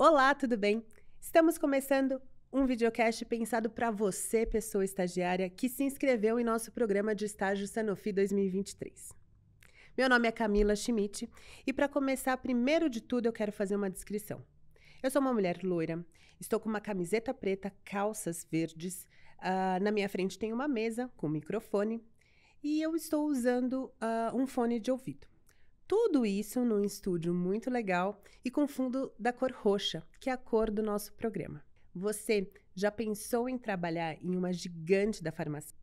Olá, tudo bem? Estamos começando um videocast pensado para você, pessoa estagiária, que se inscreveu em nosso programa de estágio Sanofi 2023. Meu nome é Camila Schmidt e para começar, primeiro de tudo, eu quero fazer uma descrição. Eu sou uma mulher loira, estou com uma camiseta preta, calças verdes, na minha frente tem uma mesa com microfone e eu estou usando um fone de ouvido. Tudo isso num estúdio muito legal e com fundo da cor roxa, que é a cor do nosso programa. Você já pensou em trabalhar em uma gigante da farmácia,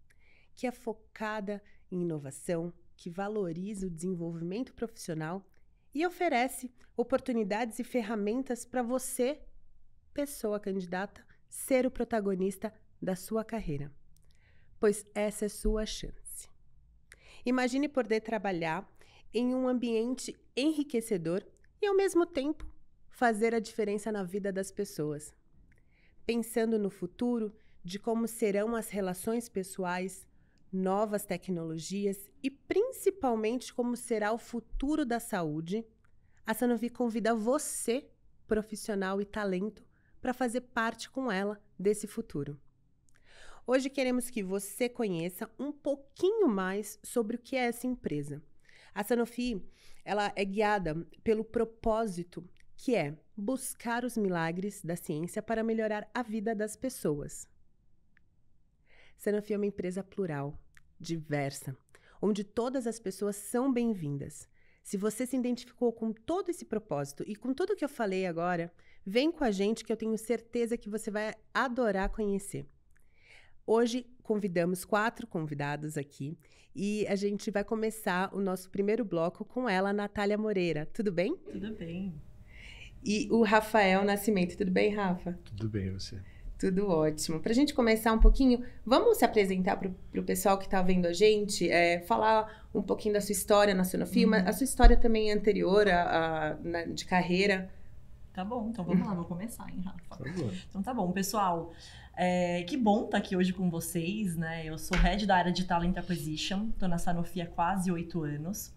que é focada em inovação, que valoriza o desenvolvimento profissional e oferece oportunidades e ferramentas para você, pessoa candidata, ser o protagonista da sua carreira? Pois essa é sua chance. Imagine poder trabalhar em um ambiente enriquecedor e, ao mesmo tempo, fazer a diferença na vida das pessoas. Pensando no futuro, de como serão as relações pessoais, novas tecnologias e, principalmente, como será o futuro da saúde, a Sanofi convida você, profissional e talento, para fazer parte com ela desse futuro. Hoje queremos que você conheça um pouquinho mais sobre o que é essa empresa. A Sanofi, ela é guiada pelo propósito que é buscar os milagres da ciência para melhorar a vida das pessoas. Sanofi é uma empresa plural, diversa, onde todas as pessoas são bem-vindas. Se você se identificou com todo esse propósito e com tudo que eu falei agora, vem com a gente que eu tenho certeza que você vai adorar conhecer. Hoje convidamos 4 convidados aqui e a gente vai começar o nosso primeiro bloco com ela, Natália Moreira. Tudo bem? Tudo bem. E o Rafael Nascimento. Tudo bem, Rafa? Tudo bem, você? Tudo ótimo. Para a gente começar um pouquinho, vamos se apresentar para o pessoal que está vendo a gente, falar um pouquinho da sua história na Sanofi, a sua história também anterior de carreira. Tá bom, então vamos lá, vou começar, hein, Rafa? Por favor. Então tá bom, pessoal. Que bom estar aqui hoje com vocês, né? Eu sou Head da área de Talent Acquisition, tô na Sanofi há quase 8 anos.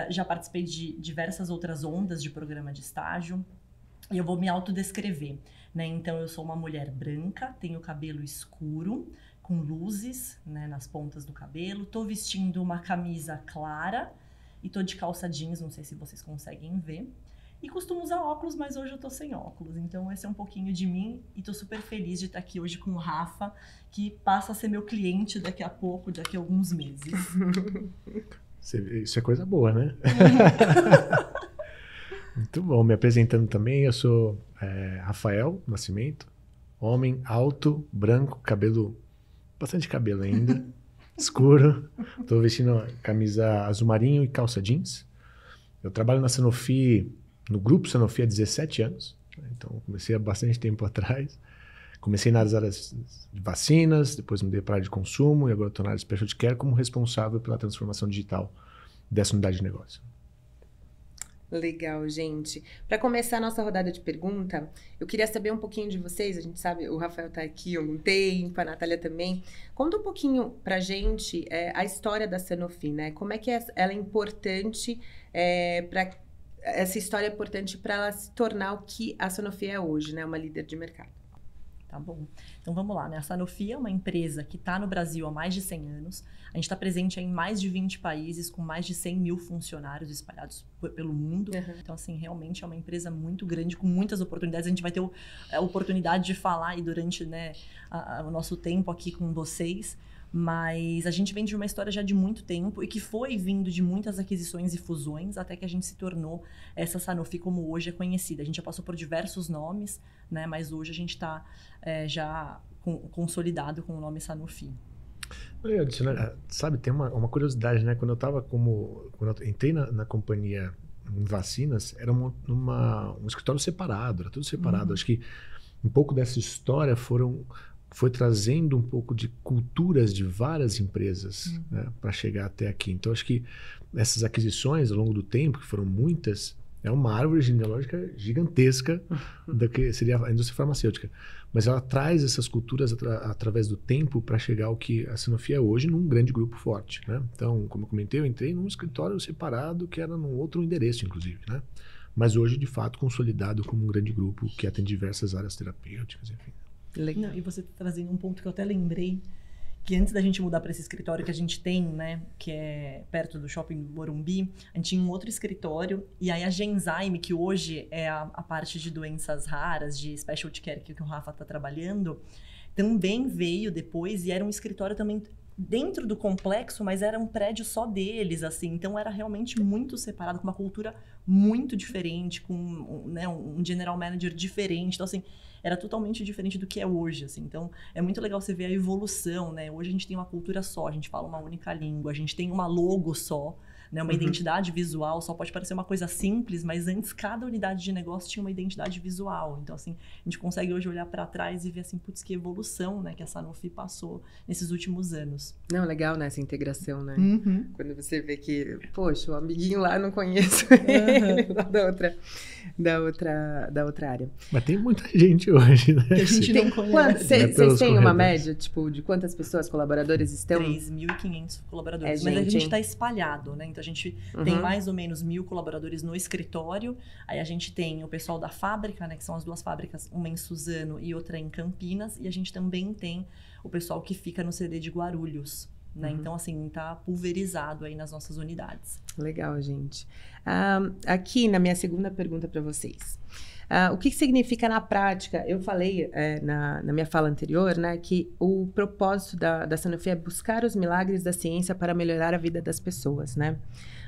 Já participei de diversas outras ondas de programa de estágio e eu vou me autodescrever, né? Então eu sou uma mulher branca, tenho cabelo escuro, com luzes, né, nas pontas do cabelo, tô vestindo uma camisa clara e tô de calça jeans, não sei se vocês conseguem ver. E costumo usar óculos, mas hoje eu tô sem óculos. Então, esse é um pouquinho de mim. E tô super feliz de estar aqui hoje com o Rafa, que passa a ser meu cliente daqui a pouco, daqui a alguns meses. Isso é coisa boa, né? Muito bom. Me apresentando também, eu sou Rafael Nascimento. Homem, alto, branco, cabelo... Bastante cabelo ainda. Escuro. Tô vestindo camisa azul marinho e calça jeans. Eu trabalho na Sanofi... No grupo Sanofi há 17 anos, então comecei há bastante tempo atrás. Comecei nas áreas de vacinas, depois mudei para a área de consumo e agora estou na área de Specialty Care como responsável pela transformação digital dessa unidade de negócio. Legal, gente. Para começar a nossa rodada de pergunta, eu queria saber um pouquinho de vocês. A gente sabe, o Rafael está aqui há algum tempo, a Natália também. Conta um pouquinho para a gente a história da Sanofi, né? Como é que ela é importante para... Essa história é importante para ela se tornar o que a Sanofi é hoje, né? Uma líder de mercado. Tá bom. Então vamos lá, né? A Sanofi é uma empresa que está no Brasil há mais de 100 anos. A gente está presente em mais de 20 países, com mais de 100 mil funcionários espalhados pelo mundo. Uhum. Então, assim, realmente é uma empresa muito grande, com muitas oportunidades. A gente vai ter a oportunidade de falar aí durante, né, o nosso tempo aqui com vocês. Mas a gente vem de uma história já de muito tempo e que foi vindo de muitas aquisições e fusões até que a gente se tornou essa Sanofi como hoje é conhecida. A gente já passou por diversos nomes, né? Mas hoje a gente está já consolidado com o nome Sanofi. Sabe, tem uma curiosidade, né? Quando eu entrei na companhia em vacinas, era um escritório separado, era tudo separado. Acho que um pouco dessa história foi trazendo um pouco de culturas de várias empresas, né, para chegar até aqui. Então, acho que essas aquisições, ao longo do tempo, que foram muitas, é uma árvore genealógica gigantesca da que seria a indústria farmacêutica. Mas ela traz essas culturas através do tempo para chegar ao que a Sanofi é hoje, num grande grupo forte, né? Então, como eu comentei, eu entrei num escritório separado que era num outro endereço, inclusive, né? mas hoje, de fato, consolidado como um grande grupo que atende diversas áreas terapêuticas, enfim. Não, e você tá trazendo um ponto que eu até lembrei, que antes da gente mudar para esse escritório que a gente tem, né, que é perto do Shopping Morumbi, a gente tinha um outro escritório, e aí a Genzyme, que hoje é a parte de doenças raras, de specialty care que o Rafa está trabalhando, também veio depois, e era um escritório também dentro do complexo, mas era um prédio só deles, assim, então era realmente muito separado, com uma cultura muito diferente, com né, um general manager diferente, então assim, era totalmente diferente do que é hoje, assim, então é muito legal você ver a evolução, né, hoje a gente tem uma cultura só, a gente fala uma única língua, a gente tem uma logo só, né, uma identidade visual, só pode parecer uma coisa simples, mas antes cada unidade de negócio tinha uma identidade visual. Então, assim, a gente consegue hoje olhar para trás e ver, assim, putz, que evolução, né, que a Sanofi passou nesses últimos anos. Não, legal, né, essa integração, né? Quando você vê que, poxa, o amiguinho lá eu não conheço ele, lá da outra área. Mas tem muita gente hoje, né? Que a gente não conhece. Vocês têm uma média, tipo, de quantas pessoas, colaboradores estão? 3.500 colaboradores. Mas a gente está espalhado, né? Então, a gente tem mais ou menos 1.000 colaboradores no escritório. Aí a gente tem o pessoal da fábrica, né? Que são as duas fábricas, uma em Suzano e outra em Campinas. E a gente também tem o pessoal que fica no CD de Guarulhos. Né? Então, assim, tá pulverizado aí nas nossas unidades. Legal, gente. Aqui, na minha segunda pergunta para vocês. O que significa na prática? Eu falei na minha fala anterior, né, que o propósito da Sanofi é buscar os milagres da ciência para melhorar a vida das pessoas, né?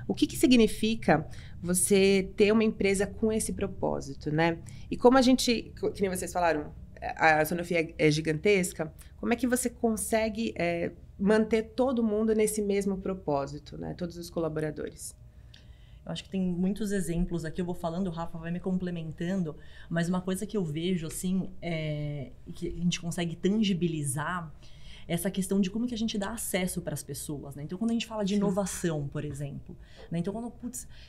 O que significa você ter uma empresa com esse propósito, né? E como a gente, que nem vocês falaram, a Sanofi é gigantesca, como é que você consegue manter todo mundo nesse mesmo propósito, né? Todos os colaboradores. Eu acho que tem muitos exemplos aqui, eu vou falando, o Rafa vai me complementando, mas uma coisa que eu vejo, assim, que a gente consegue tangibilizar, essa questão de como que a gente dá acesso para as pessoas, né? Então, quando a gente fala de inovação, por exemplo, né? Então, quando,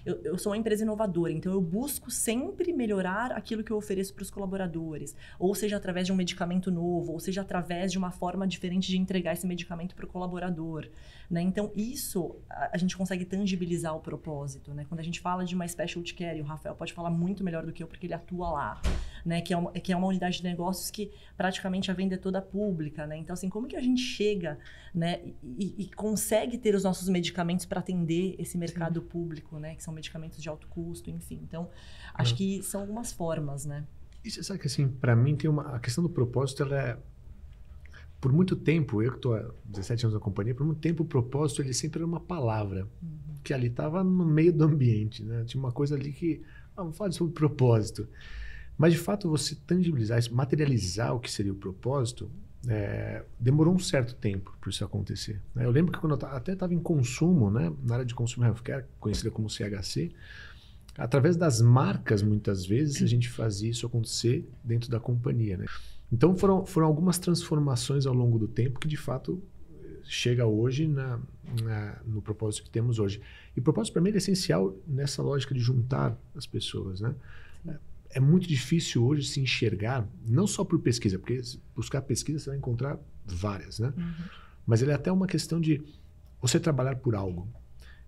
eu sou uma empresa inovadora, então eu busco sempre melhorar aquilo que eu ofereço para os colaboradores, ou seja, através de um medicamento novo, ou seja, através de uma forma diferente de entregar esse medicamento para o colaborador, né? Então, isso a gente consegue tangibilizar o propósito, né? Quando a gente fala de uma specialty care, e o Rafael pode falar muito melhor do que eu, porque ele atua lá, né? Que é uma unidade de negócios que praticamente a venda é toda pública, né? Então, assim, como que a gente chega, né, e consegue ter os nossos medicamentos para atender esse mercado público, né? Que são medicamentos de alto custo, enfim. Então, acho que são algumas formas, né? E você sabe que, assim, para mim, a questão do propósito, ela é... Por muito tempo, eu que estou há 17 anos na companhia, por muito tempo o propósito, ele sempre era uma palavra, que ali estava no meio do ambiente, né? Tinha uma coisa ali que... vamos falar sobre propósito. Mas, de fato, você tangibilizar, materializar o que seria o propósito, demorou um certo tempo para isso acontecer, né? Eu lembro que quando eu até estava em consumo, né, na área de consumo healthcare, conhecida como CHC, através das marcas, muitas vezes, a gente fazia isso acontecer dentro da companhia, né? Então, foram algumas transformações ao longo do tempo que, de fato, chega hoje no propósito que temos hoje. E o propósito, para mim, é essencial nessa lógica de juntar as pessoas, né? É muito difícil hoje se enxergar, não só por pesquisa, porque buscar pesquisa você vai encontrar várias, né? Mas ele é até uma questão de você trabalhar por algo.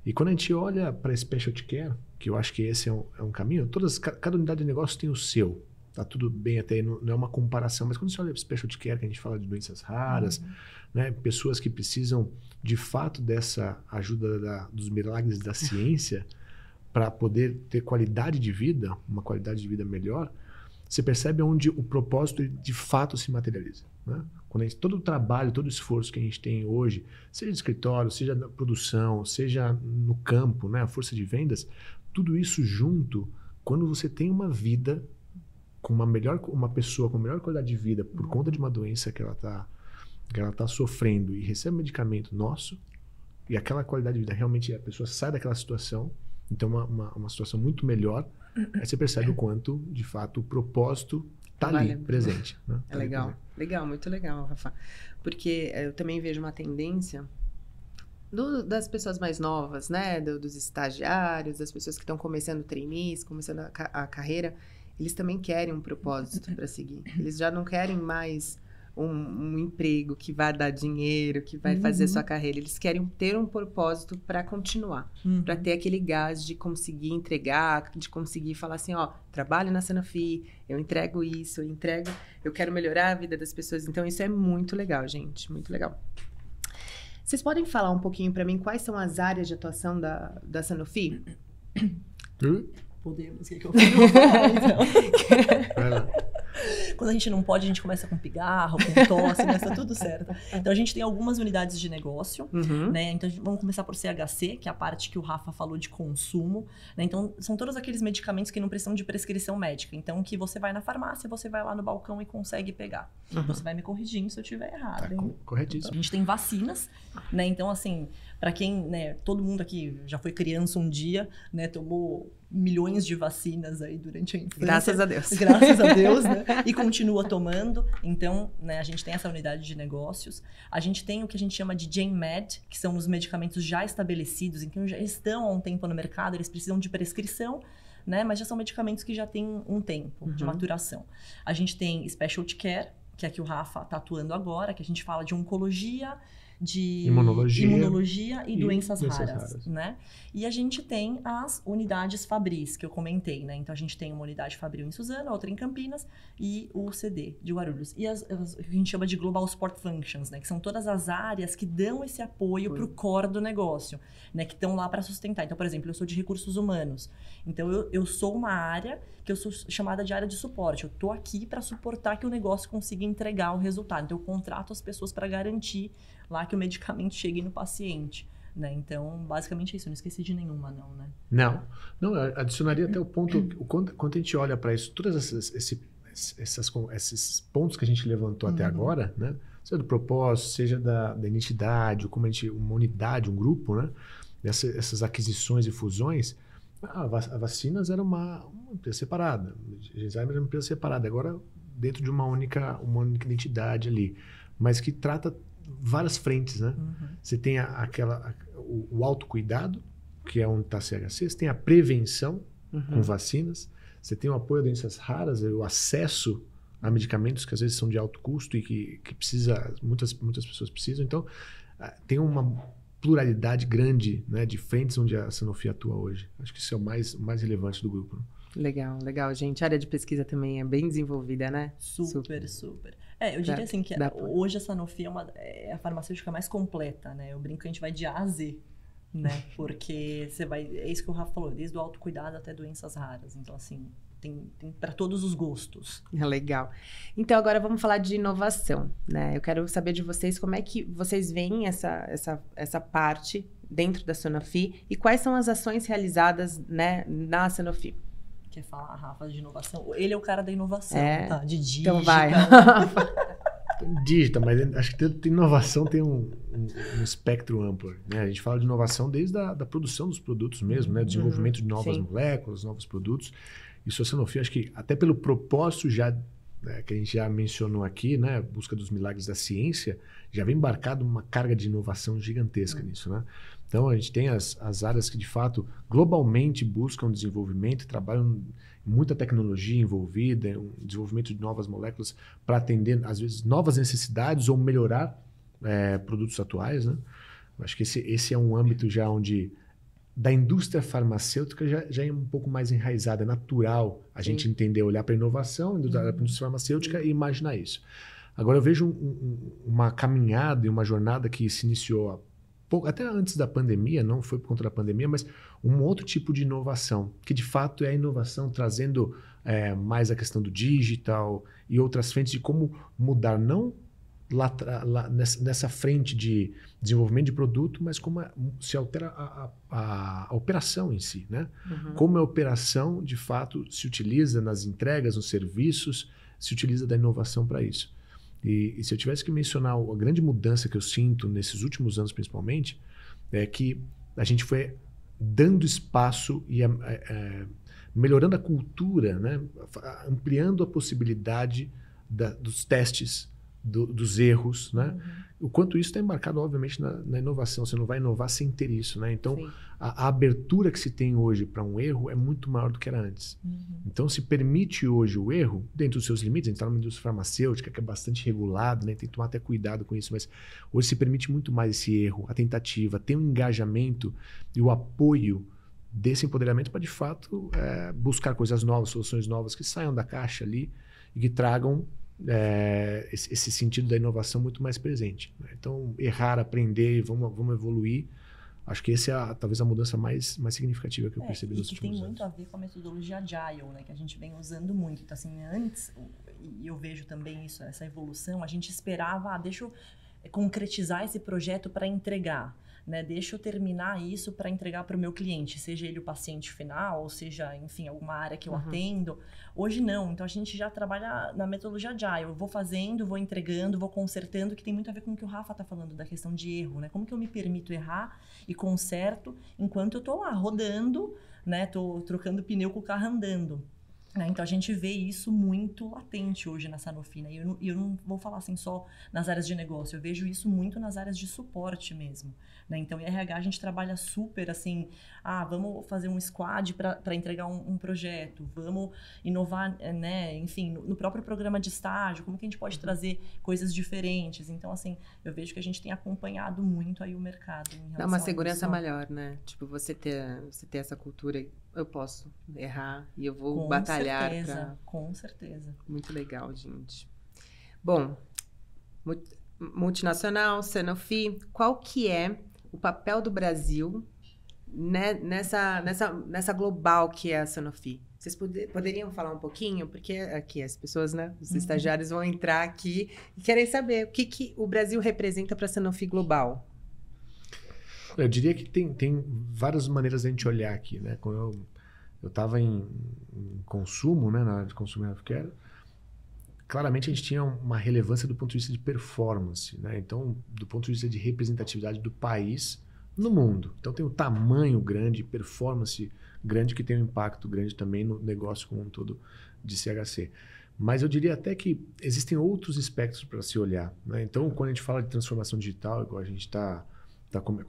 E quando a gente olha para a specialty care, que eu acho que esse é um caminho, cada unidade de negócio tem o seu. Tá tudo bem até, não é uma comparação, mas quando você olha para specialty care, que a gente fala de doenças raras, né, pessoas que precisam de fato dessa ajuda dos milagres da ciência para poder ter qualidade de vida, uma qualidade de vida melhor, você percebe onde o propósito de fato se materializa, né? Quando todo o trabalho, todo o esforço que a gente tem hoje, seja de escritório, seja na produção, seja no campo, né, a força de vendas, tudo isso junto, quando você tem uma vida com uma pessoa com melhor qualidade de vida por conta de uma doença que ela tá sofrendo e recebe um medicamento nosso, e aquela qualidade de vida, realmente a pessoa sai daquela situação, então uma situação muito melhor, aí você percebe o quanto, de fato, o propósito está ali, presente. Né? É legal, legal, muito legal, Rafa. Porque eu também vejo uma tendência das pessoas mais novas, né? Dos estagiários, das pessoas que estão começando trainees, começando a carreira, eles também querem um propósito para seguir. Eles já não querem mais um emprego que vai dar dinheiro, que vai fazer a sua carreira. Eles querem ter um propósito para continuar, para ter aquele gás de conseguir entregar, de conseguir falar assim, ó, trabalho na Sanofi, eu entrego isso, eu quero melhorar a vida das pessoas. Então, isso é muito legal, gente, muito legal. Vocês podem falar um pouquinho para mim quais são as áreas de atuação da Sanofi? Podemos, o que eu vou falar, então? Quando a gente não pode, a gente começa com pigarro, com tosse, mas tá tudo certo. Então, a gente tem algumas unidades de negócio, né? Então, vamos começar por CHC, que é a parte que o Rafa falou de consumo, né? Então, são todos aqueles medicamentos que não precisam de prescrição médica. Então, que você vai na farmácia, você vai lá no balcão e consegue pegar. Você vai me corrigindo se eu estiver errado. Tá corretíssimo. Então, a gente tem vacinas, né? Então, assim, para quem, né, todo mundo aqui já foi criança um dia, né, tomou milhões de vacinas aí durante a infância. Graças a Deus. Graças a Deus, né? E continua tomando. Então, né, a gente tem essa unidade de negócios. A gente tem o que a gente chama de GenMed, que são os medicamentos já estabelecidos, então já estão há um tempo no mercado, eles precisam de prescrição, né? Mas já são medicamentos que já têm um tempo de maturação. A gente tem Specialty Care, que é que o Rafa está atuando agora, que a gente fala de oncologia, de imunologia e doenças raras, né? E a gente tem as unidades Fabris, que eu comentei, né? Então, a gente tem uma unidade Fabril em Suzano, outra em Campinas e o CD de Guarulhos. E a gente chama de Global Support Functions, né? Que são todas as áreas que dão esse apoio para o core do negócio, né? Que estão lá para sustentar. Então, por exemplo, eu sou de recursos humanos. Então, eu sou uma área que eu sou chamada de área de suporte. Eu estou aqui para suportar que o negócio consiga entregar o resultado. Então, eu contrato as pessoas para garantir lá que o medicamento chegue no paciente, né? Então, basicamente é isso. Eu não esqueci de nenhuma, não, né? Não, adicionaria até o ponto, quando a gente olha para isso, todos esses pontos que a gente levantou até agora, né? Seja do propósito, seja da identidade, ou como uma unidade, um grupo, né? Essas aquisições e fusões, a vacinas era uma empresa separada, a Genzyme era uma empresa separada, agora dentro de uma única identidade ali, mas que trata várias frentes, né? Você tem o autocuidado, que é onde está a CHC, você tem a prevenção com vacinas, você tem o apoio a doenças raras, o acesso a medicamentos que às vezes são de alto custo e que muitas pessoas precisam. Então, tem uma pluralidade grande, né, de frentes onde a Sanofi atua hoje. Acho que isso é o mais relevante do grupo, né? Legal, gente. A área de pesquisa também é bem desenvolvida, né? Super. Eu diria assim que hoje a Sanofi é a farmacêutica mais completa, né? Eu brinco que a gente vai de A a Z, né? Porque é isso que o Rafa falou, desde o autocuidado até doenças raras. Então, assim, tem para todos os gostos. Legal. Então, agora vamos falar de inovação, né? Eu quero saber de vocês como é que vocês veem essa parte dentro da Sanofi e quais são as ações realizadas, né, na Sanofi. Quer falar, Rafa, de inovação? Ele é o cara da inovação, tá? De digital. Então vai. Digital, mas acho que inovação tem um espectro amplo, né? A gente fala de inovação desde a produção dos produtos mesmo, né? Desenvolvimento de novas moléculas, novos produtos. Isso a Sanofi, acho que até pelo propósito que a gente já mencionou aqui, né? Busca dos milagres da ciência, já vem embarcado uma carga de inovação gigantesca nisso, né? Então, a gente tem as áreas que, de fato, globalmente buscam desenvolvimento, trabalham em muita tecnologia envolvida, um desenvolvimento de novas moléculas para atender, às vezes, novas necessidades ou melhorar produtos atuais, né? Acho que esse é um âmbito já onde, da indústria farmacêutica, já é um pouco mais enraizada, é natural a gente entender, olhar para a inovação da indústria farmacêutica e imaginar isso. Agora, eu vejo uma caminhada e uma jornada que se iniciou até antes da pandemia, não foi por conta da pandemia, mas um outro tipo de inovação, que de fato é a inovação trazendo mais a questão do digital e outras frentes de como mudar, não nessa frente de desenvolvimento de produto, mas como se altera a operação em si, né? Como a operação, de fato, se utiliza nas entregas, nos serviços, se utiliza da inovação para isso. E se eu tivesse que mencionar a grande mudança que eu sinto nesses últimos anos, principalmente, é que a gente foi dando espaço e melhorando a cultura, né? Ampliando a possibilidade dos testes dos erros, né? O quanto isso está embarcado, obviamente, na inovação. Você não vai inovar sem ter isso, né? Então, a abertura que se tem hoje para um erro é muito maior do que era antes. Então, se permite hoje o erro, dentro dos seus limites. A gente está numa indústria farmacêutica que é bastante regulada, né? Tem que tomar até cuidado com isso, mas hoje se permite muito mais esse erro, a tentativa, ter um engajamento e o apoio desse empoderamento para, de fato, buscar coisas novas, soluções novas que saiam da caixa ali e que tragam esse sentido da inovação muito mais presente, né? Então, errar, aprender, vamos evoluir. Acho que essa é talvez a mudança mais significativa que eu percebi nos últimos anos. E que tem muito a ver com a metodologia Agile, né? Que a gente vem usando muito. Então, assim, antes, e eu vejo também isso, essa evolução, a gente esperava, deixa eu concretizar esse projeto para entregar. Né, deixa eu terminar isso para entregar para o meu cliente, seja ele o paciente final, ou seja, enfim, alguma área que eu atendo. Hoje não, então a gente já trabalha na metodologia Agile. Eu vou fazendo, vou entregando, vou consertando, que tem muito a ver com o que o Rafa está falando da questão de erro, né? Como que eu me permito errar e conserto enquanto eu estou lá rodando, né? Tô trocando pneu com o carro andando. Então, a gente vê isso muito latente hoje na Sanofi, né? E eu não vou falar assim só nas áreas de negócio, eu vejo isso muito nas áreas de suporte mesmo, né? Então, em RH a gente trabalha super assim, vamos fazer um squad para entregar um projeto, vamos inovar, né? Enfim, no próprio programa de estágio, como que a gente pode trazer coisas diferentes? Então, assim, eu vejo que a gente tem acompanhado muito aí o mercado. Em relação dá uma segurança maior, né? Tipo, você ter essa cultura, eu posso errar e eu vou batalhar. Com certeza. Muito legal, gente. Bom, multinacional, Sanofi, qual que é o papel do Brasil, né, nessa global que é a Sanofi? Vocês poderiam falar um pouquinho? Porque aqui as pessoas, né, os estagiários vão entrar aqui e querem saber o que o Brasil representa para a Sanofi global. Eu diria que tem várias maneiras de a gente olhar aqui, né? Quando eu estava em consumo, né, na área de consumo healthcare, claramente a gente tinha uma relevância do ponto de vista de performance, né? Então, do ponto de vista de representatividade do país no mundo. Então, tem um tamanho grande, performance grande, que tem um impacto grande também no negócio como um todo de CHC. Mas eu diria até que existem outros aspectos para se olhar, né? Então, quando a gente fala de transformação digital, igual a gente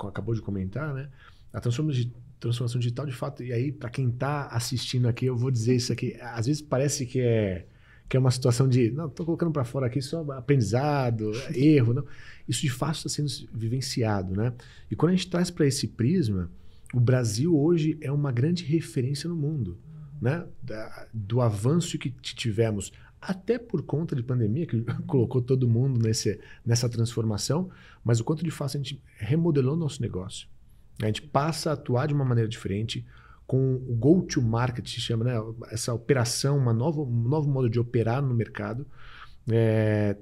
acabou de comentar, né? A transformação digital, de fato, e aí, para quem está assistindo aqui, eu vou dizer isso aqui, às vezes parece que é uma situação de, não, estou colocando para fora aqui só aprendizado, erro, não. Isso de fato está sendo vivenciado, né? E quando a gente traz para esse prisma, o Brasil hoje é uma grande referência no mundo, né? Do avanço que tivemos, até por conta de pandemia, que colocou todo mundo nessa transformação, mas o quanto de fato a gente remodelou nosso negócio. A gente passa a atuar de uma maneira diferente, com o go-to-market, se chama, né? Essa operação, um novo modo de operar no mercado,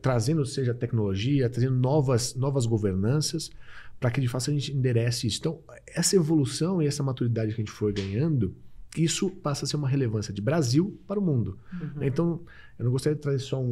trazendo, seja tecnologia, trazendo novas governanças, para que de fato a gente enderece isso. Então, essa evolução e essa maturidade que a gente foi ganhando, isso passa a ser uma relevância de Brasil para o mundo. Então, eu não gostaria de trazer só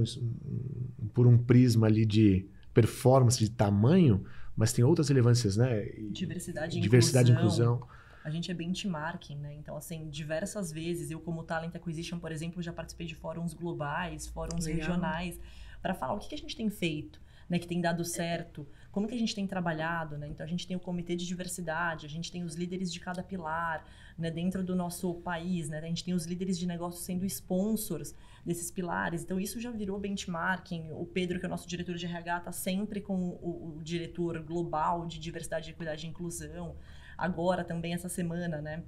por um prisma ali de performance, de tamanho, mas tem outras relevâncias, né? Diversidade e inclusão. A gente é benchmarking, né? Então, assim, diversas vezes, eu como Talent Acquisition, por exemplo, já participei de fóruns globais, fóruns regionais, para falar o que a gente tem feito, né? Que tem dado certo, como que a gente tem trabalhado, né? Então, a gente tem o comitê de diversidade, a gente tem os líderes de cada pilar, né? Dentro do nosso país, né? A gente tem os líderes de negócio sendo sponsors desses pilares. Então, isso já virou benchmarking. O Pedro, que é o nosso diretor de RH, está sempre com o diretor global de diversidade, equidade e inclusão. Agora, também, essa semana, né?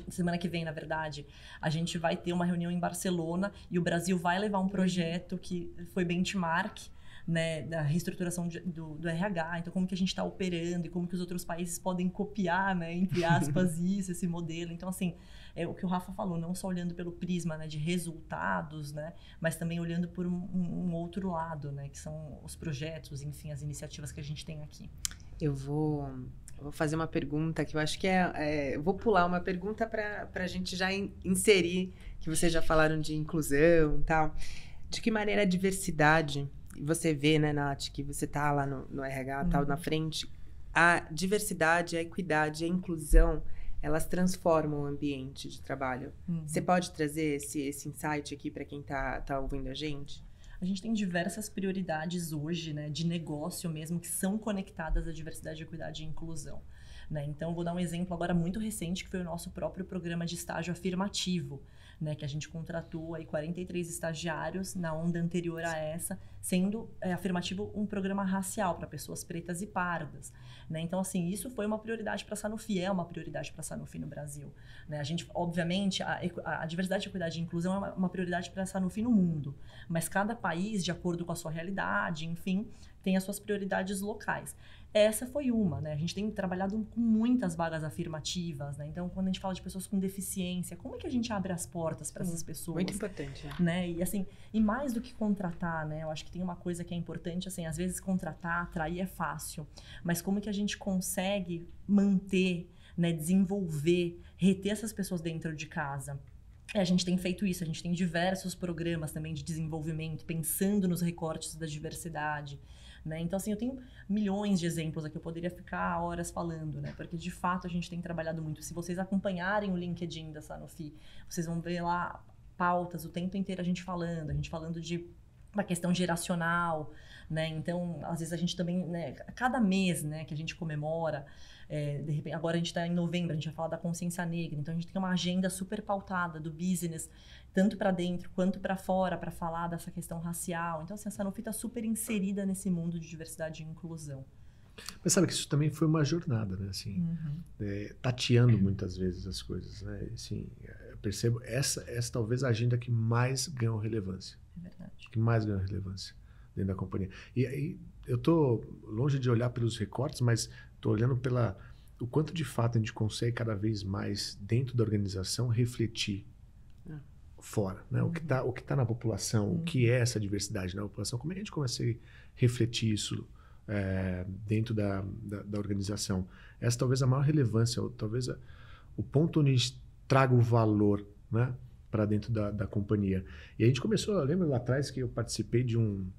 Semana que vem, na verdade, a gente vai ter uma reunião em Barcelona e o Brasil vai levar um projeto que foi benchmark, né, da reestruturação do RH. Então, como que a gente está operando e como que os outros países podem copiar, né, entre aspas, esse modelo. Então, assim, é o que o Rafa falou, não só olhando pelo prisma, né, de resultados, né, mas também olhando por um outro lado, né, que são os projetos, enfim, as iniciativas que a gente tem aqui. Eu vou fazer uma pergunta que eu acho que eu vou pular uma pergunta para a gente já inserir, que vocês já falaram de inclusão e tal. De que maneira a diversidade, você vê, né, Nath, que você tá lá no RH, tal, na frente, a diversidade, a equidade, a inclusão, elas transformam o ambiente de trabalho. Você pode trazer esse insight aqui para quem tá ouvindo a gente? a gente tem diversas prioridades hoje, né, de negócio mesmo, que são conectadas à diversidade, equidade e inclusão. Né? Então, vou dar um exemplo agora muito recente, que foi o nosso próprio programa de estágio afirmativo, né, que a gente contratou aí 43 estagiários na onda anterior a essa, sendo afirmativo um programa racial para pessoas pretas e pardas. Né? Então, assim, isso foi uma prioridade para a Sanofi, é uma prioridade para a Sanofi no Brasil. Né? A gente, obviamente, a diversidade, equidade e inclusão é uma prioridade para a Sanofi no mundo, mas cada país, de acordo com a sua realidade, enfim, tem as suas prioridades locais. Essa foi uma, né? A gente tem trabalhado com muitas vagas afirmativas, né? Então, quando a gente fala de pessoas com deficiência, como é que a gente abre as portas para essas pessoas? Muito importante, né? E assim, e mais do que contratar, né? Eu acho que tem uma coisa que é importante, assim, às vezes contratar, atrair é fácil, mas como que a gente consegue manter, né, desenvolver, reter essas pessoas dentro de casa? A gente tem feito isso, a gente tem diversos programas também de desenvolvimento, pensando nos recortes da diversidade. Né? Então, assim, eu tenho milhões de exemplos aqui, eu poderia ficar horas falando, né? Porque, de fato, a gente tem trabalhado muito. Se vocês acompanharem o LinkedIn da Sanofi, vocês vão ver lá pautas o tempo inteiro a gente falando de uma questão geracional, né? Então, às vezes a gente também, né, cada mês, né, que a gente comemora, de repente, agora a gente está em novembro, a gente vai falar da consciência negra, então a gente tem uma agenda super pautada do business, tanto para dentro quanto para fora, para falar dessa questão racial. Então, assim, a Sanofi está super inserida nesse mundo de diversidade e inclusão. Mas sabe que isso também foi uma jornada, né? Assim, tateando muitas vezes as coisas, né? Assim, eu percebo essa talvez a agenda que mais ganhou relevância. É verdade. Que mais ganhou relevância dentro da companhia. E aí, eu tô longe de olhar pelos recortes, mas tô olhando o quanto de fato a gente consegue cada vez mais dentro da organização refletir fora, né? O que tá na população, o que é essa diversidade na população, como é que a gente consegue refletir isso dentro da organização? Essa talvez a maior relevância, ou talvez o ponto onde a gente traga o valor, né, para dentro da companhia. E a gente começou, eu lembro lá atrás que eu participei de um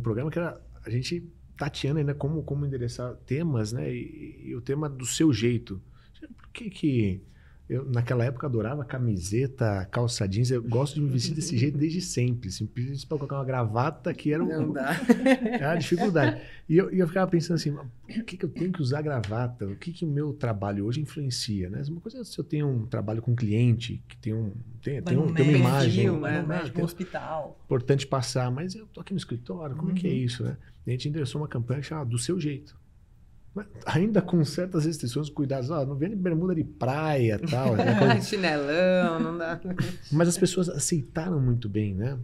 programa que era a gente tateando ainda como endereçar temas, né, e o tema do seu jeito. Por que eu, naquela época, adorava camiseta, calça jeans. Eu gosto de me vestir desse jeito desde sempre. Simplesmente para colocar uma gravata que era Não dá. Era uma dificuldade. E eu ficava pensando assim, por que eu tenho que usar gravata? O que o meu trabalho hoje influencia? Né? Uma coisa é se eu tenho um trabalho com um cliente, que tem uma imagem. Vai no médico, no hospital. Importante passar, mas eu tô aqui no escritório, como é que é isso? Né? E a gente endereçou uma campanha que chama Do Seu Jeito. Mas ainda com certas restrições, cuidados, não vem de bermuda de praia e tal. Né? Chinelão, não dá. Mas as pessoas aceitaram muito bem, né?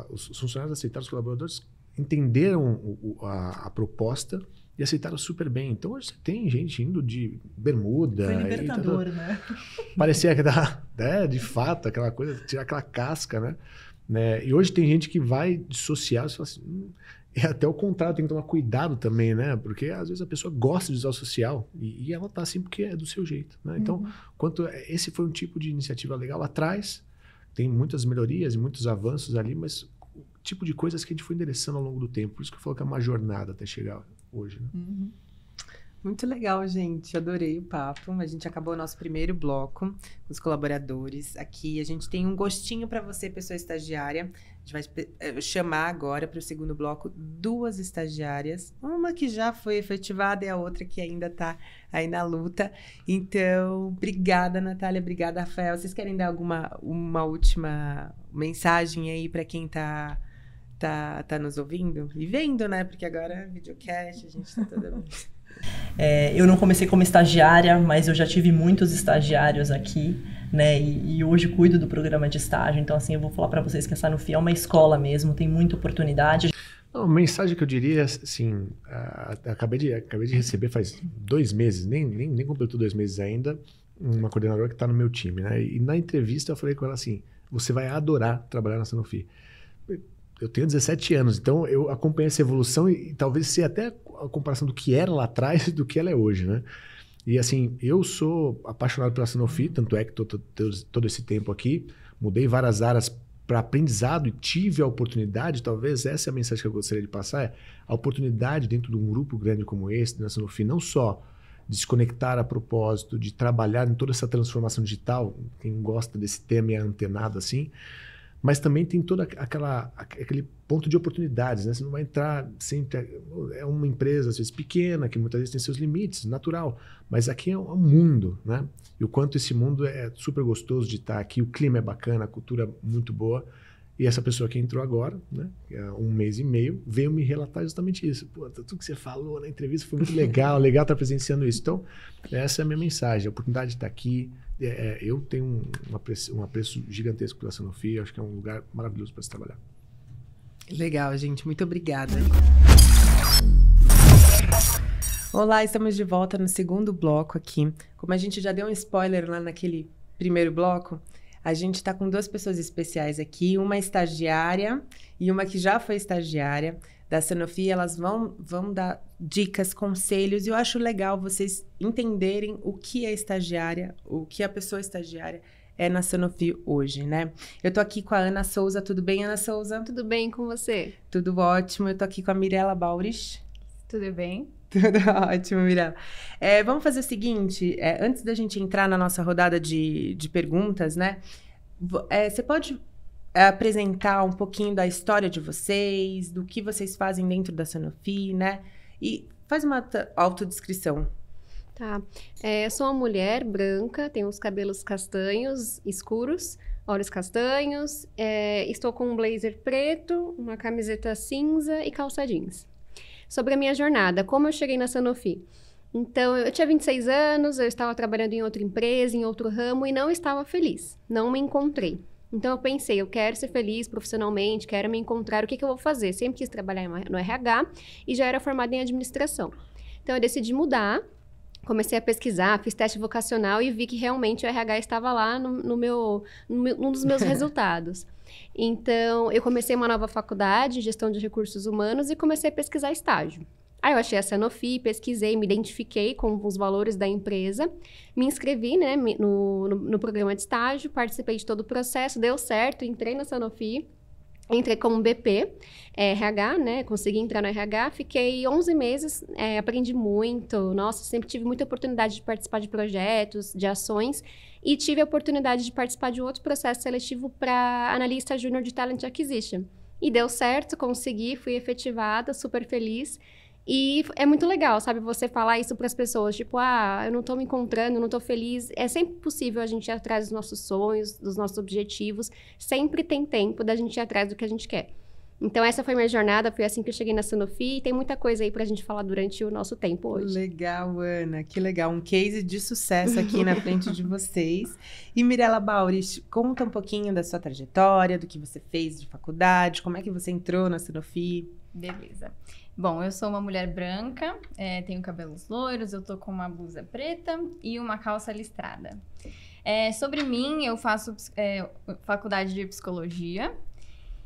Os funcionários aceitaram, os colaboradores entenderam a proposta e aceitaram super bem. Então hoje você tem gente indo de bermuda. Foi libertador, né? Parecia que de fato, aquela coisa, tirar aquela casca, né? E hoje tem gente que vai de social e fala assim... É até o contrário, tem que tomar cuidado também, né? Porque às vezes a pessoa gosta de usar o social e ela tá assim porque é do seu jeito, né? Então, esse foi um tipo de iniciativa legal lá atrás, tem muitas melhorias e muitos avanços ali, mas o tipo de coisas que a gente foi endereçando ao longo do tempo. Por isso que eu falo que é uma jornada até chegar hoje, né? Muito legal, gente. Adorei o papo. A gente acabou o nosso primeiro bloco com os colaboradores. Aqui a gente tem um gostinho para você, pessoa estagiária. A gente vai chamar agora para o segundo bloco 2 estagiárias. Uma que já foi efetivada e a outra que ainda está aí na luta. Então, obrigada, Natália. Obrigada, Rafael. Vocês querem dar uma última mensagem aí para quem tá nos ouvindo? E vendo, né? Porque agora é videocast, a gente está toda... Eu não comecei como estagiária, mas eu já tive muitos estagiários aqui, né? E hoje cuido do programa de estágio. Então, assim, eu vou falar para vocês que a Sanofi é uma escola mesmo, tem muita oportunidade. A mensagem que eu diria, assim, acabei de receber faz 2 meses, nem completou 2 meses ainda, uma coordenadora que está no meu time, né? E na entrevista eu falei com ela assim, você vai adorar trabalhar na Sanofi. Eu tenho 17 anos, então eu acompanhei essa evolução e talvez seja até a comparação do que era lá atrás do que ela é hoje, né? E assim, eu sou apaixonado pela Sanofi, tanto é que todo esse tempo aqui, mudei várias áreas para aprendizado e tive a oportunidade, talvez essa é a mensagem que eu gostaria de passar, a oportunidade dentro de um grupo grande como esse, da Sanofi, não só de se conectar a propósito, de trabalhar em toda essa transformação digital, quem gosta desse tema é antenado assim, mas também tem todo aquele ponto de oportunidades, né? Você não vai entrar sempre... É uma empresa, às vezes, pequena, que muitas vezes tem seus limites, natural. Mas aqui é um mundo, né? E o quanto esse mundo é super gostoso de estar aqui, o clima é bacana, a cultura é muito boa. E essa pessoa que entrou agora, né, há 1 mês e meio, veio me relatar justamente isso. Pô, tudo que você falou na entrevista foi muito legal, legal estar presenciando isso. Então, essa é a minha mensagem, a oportunidade de estar aqui. Eu tenho um apreço gigantesco pela Sanofi, acho que é um lugar maravilhoso para se trabalhar. Legal, gente. Muito obrigada. Olá, estamos de volta no segundo bloco aqui. Como a gente já deu um spoiler lá naquele primeiro bloco, a gente está com 2 pessoas especiais aqui, uma estagiária e uma que já foi estagiária da Sanofi. Elas vão dar dicas, conselhos, e eu acho legal vocês entenderem o que é estagiária, o que a pessoa estagiária é na Sanofi hoje, né? Eu tô aqui com a Ana Souza. Tudo bem, Ana Souza? Tudo bem com você? Tudo ótimo. Eu tô aqui com a Mirella Baurich. Tudo bem? Tudo ótimo, Mirella. Vamos fazer o seguinte, antes da gente entrar na nossa rodada de perguntas, né? Você pode apresentar um pouquinho da história de vocês, do que vocês fazem dentro da Sanofi, né? E faz uma autodescrição. Tá. Eu sou uma mulher branca, tenho os cabelos castanhos escuros, olhos castanhos, estou com um blazer preto, uma camiseta cinza e calça jeans. Sobre a minha jornada, como eu cheguei na Sanofi? Então, eu tinha 26 anos, eu estava trabalhando em outra empresa, em outro ramo, e não estava feliz. Não me encontrei. Então, eu pensei, eu quero ser feliz profissionalmente, quero me encontrar, o que eu vou fazer? Sempre quis trabalhar no RH e já era formada em administração. Então, eu decidi mudar, comecei a pesquisar, fiz teste vocacional e vi que realmente o RH estava lá num dos meus resultados. Então, eu comecei uma nova faculdade, gestão de recursos humanos, e comecei a pesquisar estágio. Aí eu achei a Sanofi, pesquisei, me identifiquei com os valores da empresa, me inscrevi, né, no programa de estágio, participei de todo o processo, deu certo, entrei na Sanofi, entrei como BP, RH, né, consegui entrar no RH, fiquei 11 meses, aprendi muito, nossa, sempre tive muita oportunidade de participar de projetos, de ações, e tive a oportunidade de participar de um outro processo seletivo para analista júnior de Talent Acquisition. E deu certo, consegui, fui efetivada, super feliz. E é muito legal, sabe, você falar isso para as pessoas, tipo, eu não tô me encontrando, não tô feliz. É sempre possível a gente ir atrás dos nossos sonhos, dos nossos objetivos. Sempre tem tempo da gente ir atrás do que a gente quer. Então, essa foi minha jornada, foi assim que eu cheguei na Sanofi, e tem muita coisa aí pra gente falar durante o nosso tempo hoje. Legal, Ana, que legal. Um case de sucesso aqui na frente de vocês. E Mirella Baurich, conta um pouquinho da sua trajetória, do que você fez de faculdade, como é que você entrou na Sanofi. Beleza. Bom, eu sou uma mulher branca, tenho cabelos loiros, eu tô com uma blusa preta e uma calça listrada. Sobre mim, eu faço faculdade de psicologia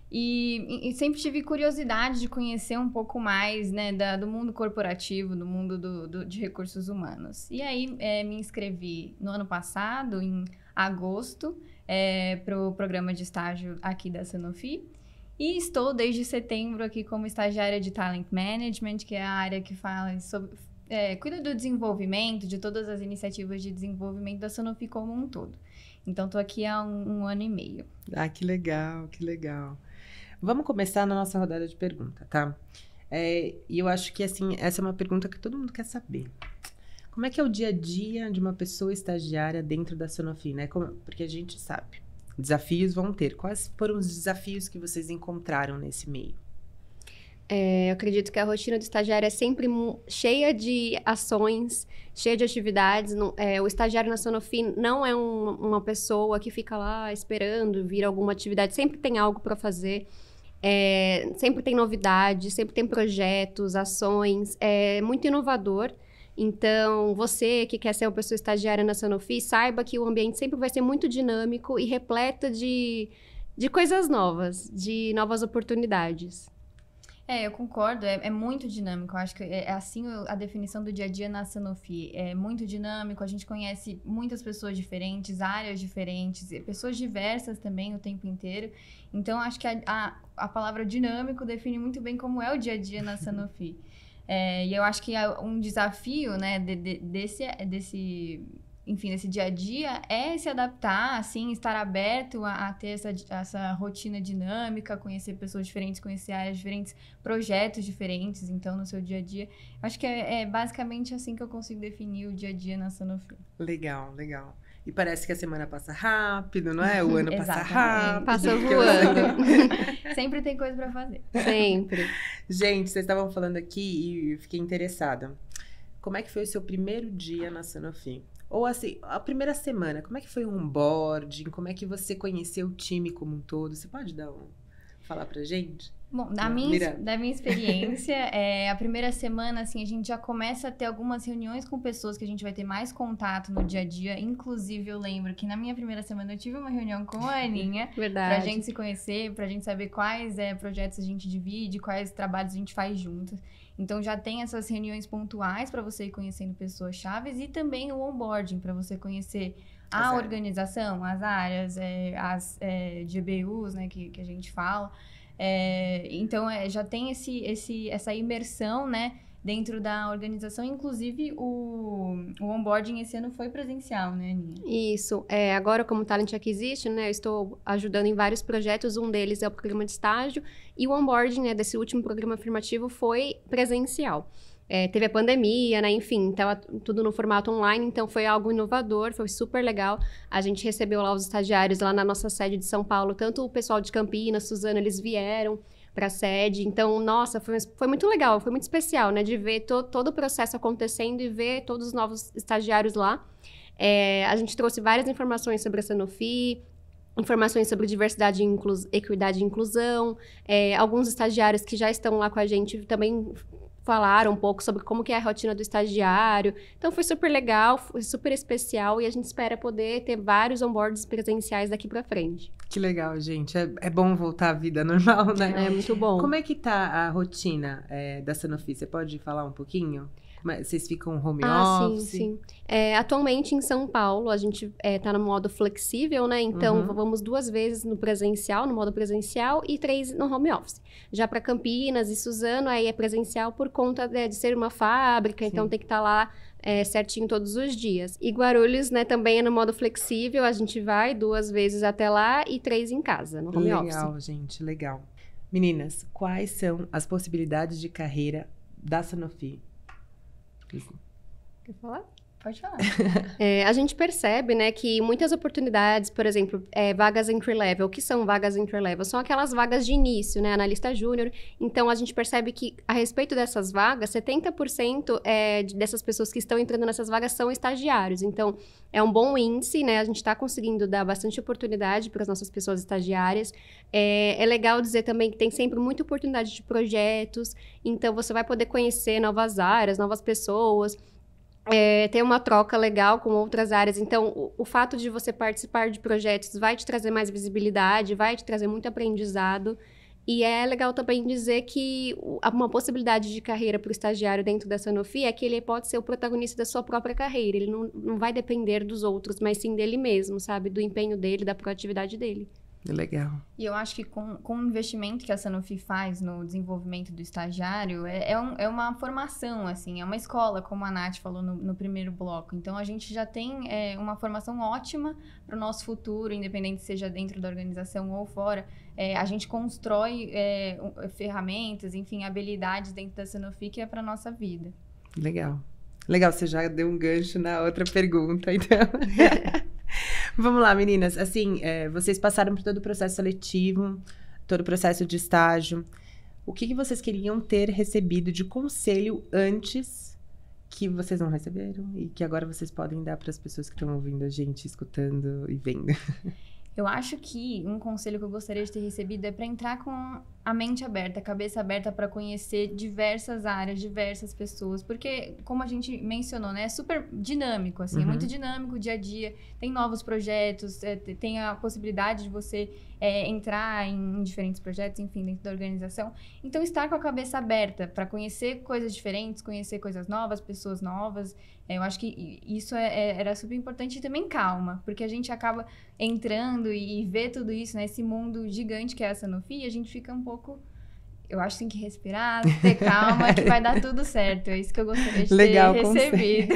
e sempre tive curiosidade de conhecer um pouco mais, né, do mundo corporativo, do mundo de recursos humanos. E aí, me inscrevi no ano passado, em agosto, para o programa de estágio aqui da Sanofi. E estou desde setembro aqui como estagiária de Talent Management, que é a área que fala sobre, cuida do desenvolvimento, de todas as iniciativas de desenvolvimento da Sanofi como um todo. Então, estou aqui há um ano e meio. Ah, que legal, que legal. Vamos começar na nossa rodada de pergunta, tá? E eu acho que, assim, essa é uma pergunta que todo mundo quer saber. Como é que é o dia a dia de uma pessoa estagiária dentro da Sanofi, né? Porque a gente sabe. Desafios vão ter. Quais foram os desafios que vocês encontraram nesse meio? Eu acredito que a rotina do estagiário é sempre cheia de ações, cheia de atividades. O estagiário na Sanofi não é uma pessoa que fica lá esperando vir alguma atividade. Sempre tem algo para fazer. Sempre tem novidades, sempre tem projetos, ações. É muito inovador. Então, você que quer ser uma pessoa estagiária na Sanofi, saiba que o ambiente sempre vai ser muito dinâmico e repleto de coisas novas, de novas oportunidades. Eu concordo, é muito dinâmico. Eu acho que é assim a definição do dia a dia na Sanofi. É muito dinâmico, a gente conhece muitas pessoas diferentes, áreas diferentes, pessoas diversas também o tempo inteiro. Então, acho que a palavra dinâmico define muito bem como é o dia a dia na Sanofi. E eu acho que um desafio, né, enfim, nesse dia a dia, é se adaptar, assim, estar aberto a ter essa rotina dinâmica, conhecer pessoas diferentes, conhecer áreas diferentes, projetos diferentes, então, no seu dia a dia. Acho que é basicamente assim que eu consigo definir o dia a dia na Sanofi. Legal, legal. E parece que a semana passa rápido, não é? O ano passa rápido. Passa voando. Sempre tem coisa pra fazer. Sempre. Gente, vocês estavam falando aqui e eu fiquei interessada. Como é que foi o seu primeiro dia na Sanofi? Ou assim, a primeira semana, como é que foi o onboarding? Como é que você conheceu o time como um todo? Você pode falar pra gente? Bom, da minha experiência, a primeira semana, assim, a gente já começa a ter algumas reuniões com pessoas que a gente vai ter mais contato no dia a dia. Inclusive, eu lembro que na minha primeira semana eu tive uma reunião com a Aninha. Verdade. Pra gente se conhecer, pra gente saber quais projetos a gente divide, quais trabalhos a gente faz juntas. Então, já tem essas reuniões pontuais para você ir conhecendo pessoas chaves e também o onboarding, para você conhecer a organização, as áreas, as GBUs, né, que a gente fala. Então, já tem essa imersão, né, dentro da organização. Inclusive, o onboarding esse ano foi presencial, né, Aninha? Isso. Agora, como Talent Acquisition, né, eu estou ajudando em vários projetos. Um deles é o programa de estágio. E o onboarding, né, desse último programa afirmativo foi presencial. Teve a pandemia, né, enfim, estava tudo no formato online, então foi algo inovador, foi super legal. A gente recebeu lá os estagiários lá na nossa sede de São Paulo, tanto o pessoal de Campinas, Suzano, eles vieram para a sede. Então, nossa, foi muito legal, foi muito especial, né, de ver todo o processo acontecendo e ver todos os novos estagiários lá. A gente trouxe várias informações sobre a Sanofi, informações sobre diversidade, equidade e inclusão. Alguns estagiários que já estão lá com a gente também falaram um pouco sobre como que é a rotina do estagiário. Então, foi super legal, foi super especial e a gente espera poder ter vários onboards presenciais daqui pra frente. Que legal, gente. É bom voltar à vida normal, né? É muito bom. Como é que tá a rotina da Sanofi? Você pode falar um pouquinho? Vocês ficam home office? Sim. Atualmente, em São Paulo, a gente tá no modo flexível, né? Então, vamos 2 vezes no modo presencial, e 3 no home office. Já para Campinas e Suzano, aí é presencial por conta de ser uma fábrica, então tem que estar lá certinho todos os dias. E Guarulhos, né, também é no modo flexível, a gente vai 2 vezes até lá e 3 em casa, no home office. Legal, gente, legal. Meninas, quais são as possibilidades de carreira da Sanofi? Quer falar? Pode falar. A gente percebe, né, que muitas oportunidades, por exemplo, vagas entry-level. O que são vagas entry-level? São aquelas vagas de início, né, analista júnior. Então, a gente percebe que, a respeito dessas vagas, 70% dessas pessoas que estão entrando nessas vagas são estagiários. Então, é um bom índice, né, a gente está conseguindo dar bastante oportunidade para as nossas pessoas estagiárias. É legal dizer também que tem sempre muita oportunidade de projetos. Então, você vai poder conhecer novas áreas, novas pessoas. Ter uma troca legal com outras áreas. Então, o fato de você participar de projetos vai te trazer mais visibilidade, vai te trazer muito aprendizado. E é legal também dizer que uma possibilidade de carreira para o estagiário dentro da Sanofi é que ele pode ser o protagonista da sua própria carreira. Ele não vai depender dos outros, mas sim dele mesmo, sabe? Do empenho dele, da proatividade dele. Legal. E eu acho que com o investimento que a Sanofi faz no desenvolvimento do estagiário, é uma formação, assim, é uma escola, como a Nath falou no primeiro bloco. Então, a gente já tem uma formação ótima para o nosso futuro, independente seja dentro da organização ou fora. A gente constrói ferramentas, enfim, habilidades dentro da Sanofi que é para a nossa vida. Legal. Legal, você já deu um gancho na outra pergunta, então... Vamos lá, meninas. Assim, vocês passaram por todo o processo seletivo, todo o processo de estágio. O que vocês queriam ter recebido de conselho antes que vocês não receberam e que agora vocês podem dar para as pessoas que estão ouvindo a gente, escutando e vendo? Eu acho que um conselho que eu gostaria de ter recebido é para entrar com a mente aberta, a cabeça aberta para conhecer diversas áreas, diversas pessoas. Porque, como a gente mencionou, né, é super dinâmico, assim, é muito dinâmico o dia a dia. Tem novos projetos, tem a possibilidade de você entrar em diferentes projetos, enfim, dentro da organização. Então, estar com a cabeça aberta para conhecer coisas diferentes, conhecer coisas novas, pessoas novas. Eu acho que isso era super importante. E também calma, porque a gente acaba entrando e vê tudo isso, né? Esse mundo gigante que é a Sanofi, a gente fica um pouco... Eu acho que tem que respirar, ter calma, que vai dar tudo certo. É isso que eu gostaria de ter recebido.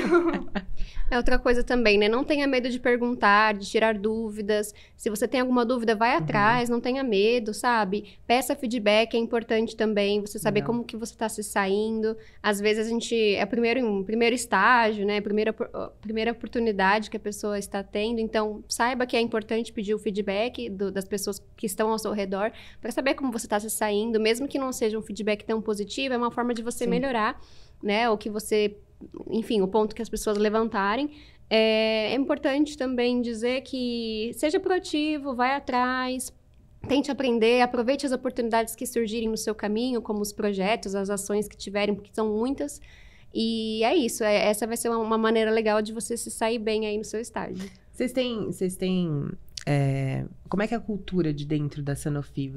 É outra coisa também, né? Não tenha medo de perguntar, de tirar dúvidas. Se você tem alguma dúvida, vai atrás, não tenha medo, sabe? Peça feedback, é importante também, você saber como que você tá se saindo. Às vezes a gente é o primeiro estágio, né? Primeira oportunidade que a pessoa está tendo. Então, saiba que é importante pedir o feedback das pessoas que estão ao seu redor para saber como você está se saindo, mesmo que não seja um feedback tão positivo, é uma forma de você melhorar, né? Ou que você, enfim, o ponto que as pessoas levantarem. É importante também dizer que seja proativo, vai atrás, tente aprender, aproveite as oportunidades que surgirem no seu caminho, como os projetos, as ações que tiverem, porque são muitas. E é isso, essa vai ser uma maneira legal de você se sair bem aí no seu estágio. Vocês têm como é que é a cultura de dentro da Sanofi?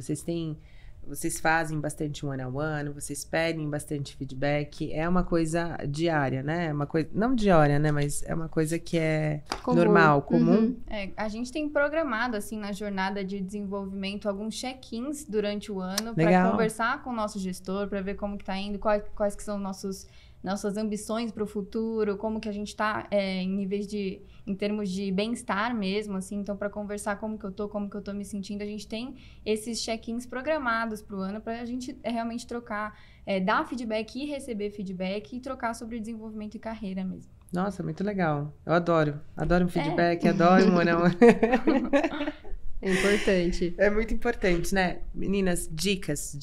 Vocês fazem bastante one-on-one, vocês pedem bastante feedback, é uma coisa diária, né? É uma coisa, não diária, né? Mas é uma coisa que é normal, comum. A gente tem programado, assim, na jornada de desenvolvimento, alguns check-ins durante o ano para conversar com o nosso gestor, para ver como que tá indo, quais que são nossas ambições para o futuro, como que a gente está em termos de bem-estar mesmo, assim, então para conversar como que eu tô me sentindo, a gente tem esses check-ins programados para o ano para a gente realmente trocar, dar feedback e receber feedback e trocar sobre desenvolvimento e carreira mesmo. Nossa, muito legal. Eu adoro um feedback, adoro um one-on-one. É importante. É muito importante, né? Meninas, dicas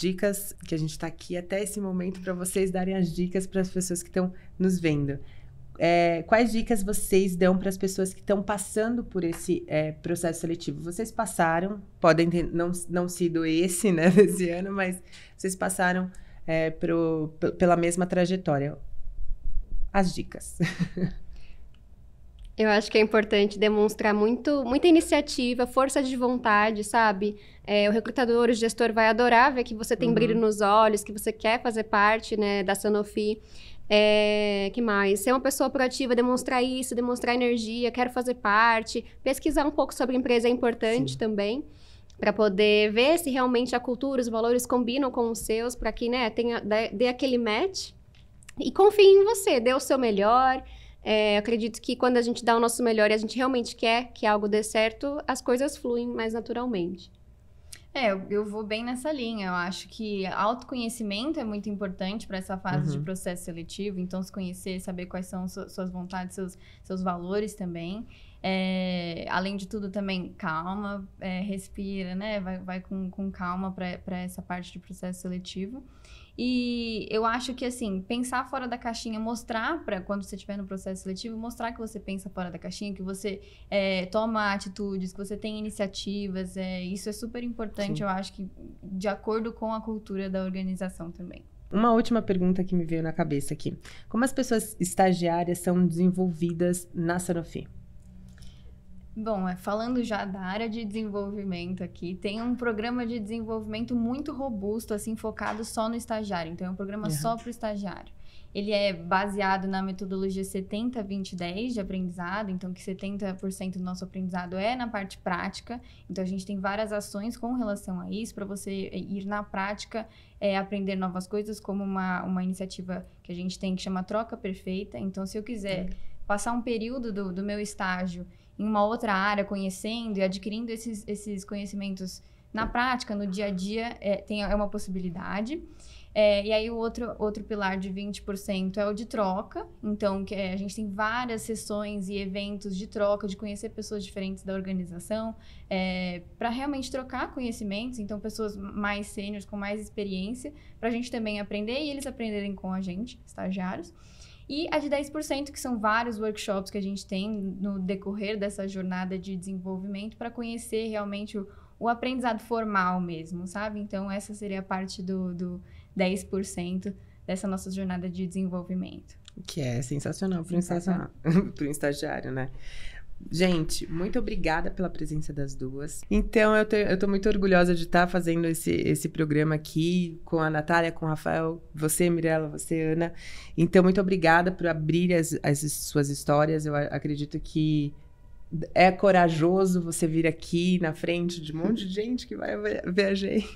que a gente tá aqui até esse momento para vocês darem as dicas para as pessoas que estão nos vendo. Quais dicas vocês dão para as pessoas que estão passando por esse processo seletivo? Vocês passaram, podem ter não sido esse, né, desse ano, mas vocês passaram pela mesma trajetória. As dicas. Eu acho que é importante demonstrar muita iniciativa, força de vontade, sabe? O recrutador, o gestor vai adorar ver que você tem brilho nos olhos, que você quer fazer parte, né, da Sanofi. Que mais? Ser uma pessoa proativa, demonstrar isso, demonstrar energia, quero fazer parte. Pesquisar um pouco sobre a empresa é importante também, para poder ver se realmente a cultura, os valores combinam com os seus, para que, né, dê aquele match. E confie em você, dê o seu melhor. Eu acredito que quando a gente dá o nosso melhor e a gente realmente quer que algo dê certo, as coisas fluem mais naturalmente. Eu vou bem nessa linha. Eu acho que autoconhecimento é muito importante para essa fase de processo seletivo. Então, se conhecer, saber quais são suas vontades, seus valores também. Além de tudo, também calma, respira, né? Vai com calma para essa parte de processo seletivo. E eu acho que, assim, pensar fora da caixinha, mostrar para quando você estiver no processo seletivo, mostrar que você pensa fora da caixinha, que você toma atitudes, que você tem iniciativas, isso é super importante, Sim. Eu acho que de acordo com a cultura da organização também. Uma última pergunta que me veio na cabeça aqui. Como as pessoas estagiárias são desenvolvidas na Sanofi? Bom, falando já da área de desenvolvimento aqui, tem um programa de desenvolvimento muito robusto, assim, focado só no estagiário. Então, é um programa só para o estagiário. Ele é baseado na metodologia 70-20-10 de aprendizado, então que 70% do nosso aprendizado é na parte prática. Então, a gente tem várias ações com relação a isso, para você ir na prática, aprender novas coisas, como uma iniciativa que a gente tem que chama Troca Perfeita. Então, se eu quiser passar um período do meu estágio em uma outra área, conhecendo e adquirindo esses conhecimentos na prática, no dia a dia, é uma possibilidade. E aí, o outro pilar de 20% é o de troca. Então, a gente tem várias sessões e eventos de troca, de conhecer pessoas diferentes da organização, para realmente trocar conhecimentos. Então, pessoas mais sêniores, com mais experiência, para a gente também aprender e eles aprenderem com a gente, estagiários. E a de 10%, que são vários workshops que a gente tem no decorrer dessa jornada de desenvolvimento para conhecer realmente o aprendizado formal mesmo, sabe? Então, essa seria a parte do 10% dessa nossa jornada de desenvolvimento. Que é sensacional para um estagiário, né? Gente, muito obrigada pela presença das duas. Então, eu tô muito orgulhosa de estar fazendo esse programa aqui com a Natália, com o Rafael, você, Mirella, você, Ana. Então, muito obrigada por abrir as suas histórias. Eu acredito que é corajoso você vir aqui na frente de um monte de gente que vai ver a gente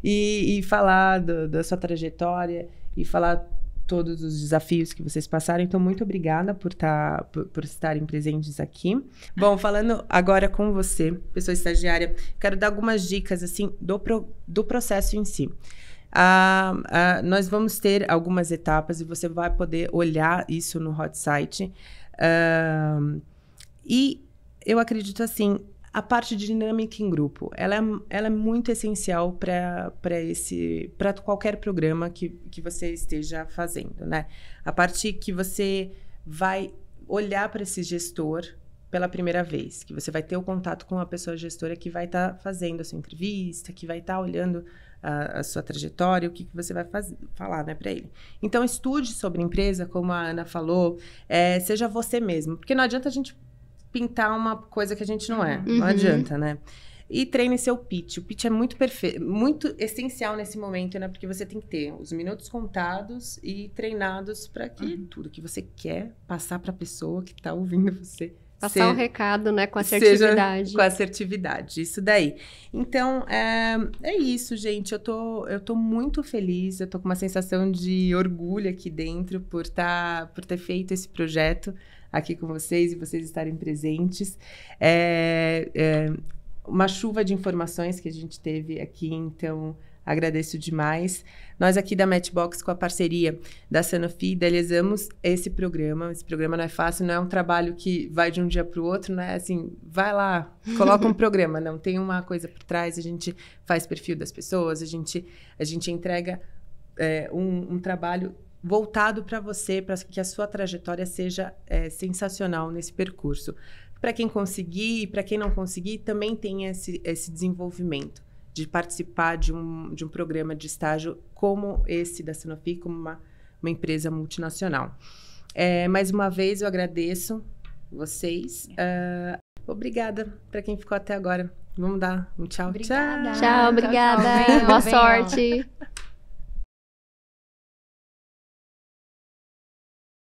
e falar da sua trajetória e falar todos os desafios que vocês passaram. Então, muito obrigada por estarem presentes aqui. Bom, falando agora com você, pessoa estagiária, quero dar algumas dicas assim do processo em si. Nós vamos ter algumas etapas e você vai poder olhar isso no Hot Site. E eu acredito assim, a parte de dinâmica em grupo, ela é muito essencial para qualquer programa que você esteja fazendo, né? A parte que você vai olhar para esse gestor pela primeira vez, que você vai ter o contato com a pessoa gestora que vai estar fazendo a sua entrevista, que vai estar olhando a sua trajetória, o que você vai falar, né, para ele. Então, estude sobre a empresa, como a Ana falou, seja você mesmo, porque não adianta a gente pintar uma coisa que a gente não é. Não adianta, né? E treine seu pitch. O pitch é muito muito essencial nesse momento, né? Porque você tem que ter os minutos contados e treinados para que tudo que você quer passar para a pessoa que está ouvindo você. Passar o recado, né? Com assertividade. Com assertividade, isso daí. Então, é isso, gente. Eu tô muito feliz, eu tô com uma sensação de orgulho aqui dentro por ter feito esse projeto aqui com vocês e vocês estarem presentes. Uma chuva de informações que a gente teve aqui, então agradeço demais. Nós aqui da Matchbox, com a parceria da Sanofi, idealizamos esse programa. Esse programa não é fácil, não é um trabalho que vai de um dia para o outro, não é assim, vai lá, coloca um programa. Não, tem uma coisa por trás, a gente faz perfil das pessoas, a gente entrega um trabalho voltado para você, para que a sua trajetória seja sensacional nesse percurso. Para quem conseguir e para quem não conseguir, também tem esse desenvolvimento de participar de um programa de estágio como esse da Sanofi, como uma empresa multinacional. Mais uma vez, eu agradeço vocês. Obrigada para quem ficou até agora. Vamos dar um tchau. Obrigada. Tchau, obrigada. Tchau, Boa sorte.